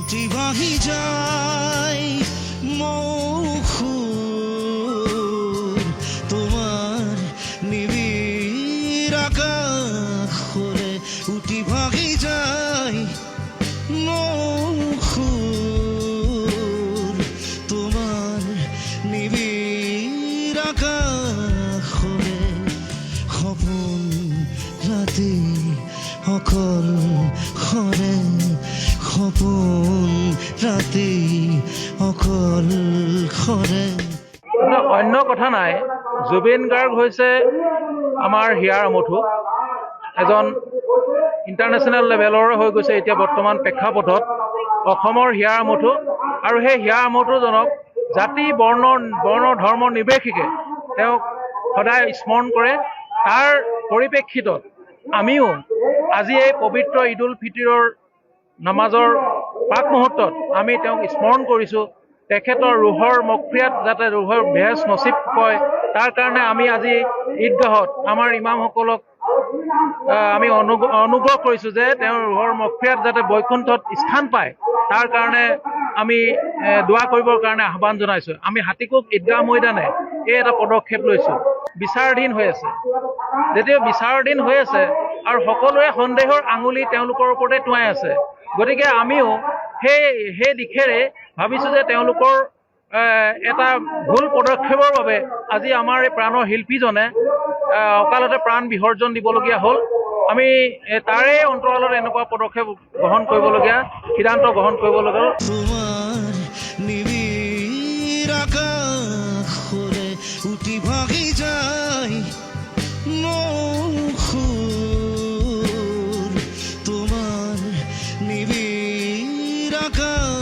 উঠি ভাহি যায় মৌখুর তোমার নিবিড় আকাশ হলে উঠি ভাহি যায় মৌখুর তোমার নিবিড় আকাশ হলে সপোন ৰাতি অকল সৰে সপোন ৰাতি অকল সৰে অন্য কথা নাই। জুবিন গাৰ্গ হৈছে আমাৰ হিয়াৰ আমঠু, এজন ইণ্টাৰনেশ্যনেল লেভেলৰ হৈ গৈছে এতিয়া বৰ্তমান প্ৰেক্ষাপটত অসমৰ হিয়াৰ আমঠু। আৰু সেই হিয়াৰ আমঠুজনক জাতি বৰ্ণ ধৰ্ম নিৰ্বিশেষে তেওঁক সদায় স্মৰণ কৰে। তাৰ পৰিপ্ৰেক্ষিতত আমিও আজি এই পবিত্ৰ ঈদ উল ফিতৰৰ নামাজৰ প্ৰাক মুহূৰ্তত আমি তেওঁক স্মৰণ কৰিছোঁ। তেখেতৰ ৰুহৰ মগফিৰাত যাতে ৰুহৰ বেহেচ নচিব হয়, তাৰ কাৰণে আমি আজি ঈদগাহত আমাৰ ইমামসকলক আমি অনুগ্ৰহ কৰিছোঁ যে তেওঁৰ ৰুহৰ মগফিৰাত যাতে বৈকুণ্ঠত স্থান পায়, তাৰ কাৰণে আমি দোৱা কৰিবৰ কাৰণে আহ্বান জনাইছোঁ। আমি হাতীকুক ঈদগাহ ময়দানে এই এটা পদক্ষেপ লৈছোঁ। বিচাৰাধীন হৈ আছে, যেতিয়া বিচাৰাধীন হৈ আছে আৰু সকলোৰে সন্দেহৰ আঙুলি তেওঁলোকৰ ওপৰতে টুৱাই আছে, গতিকে আমিও সেই দিশেৰে ভাবিছোঁ যে তেওঁলোকৰ এটা ভুল পদক্ষেপৰ বাবে আজি আমাৰ এই প্ৰাণৰ শিল্পীজনে অকালতে প্ৰাণ বিসৰ্জন দিবলগীয়া হ'ল। আমি তাৰে অন্তৰালত এনেকুৱা পদক্ষেপ গ্ৰহণ কৰিবলগীয়া সিদ্ধান্ত গ্ৰহণ কৰিবলগীয়া হ'ল। তোমাৰ নিবিড় আকাশ হলে উঠি ভাগি যায় মৌখুৰ তোমাৰ নিবিড় আকাশ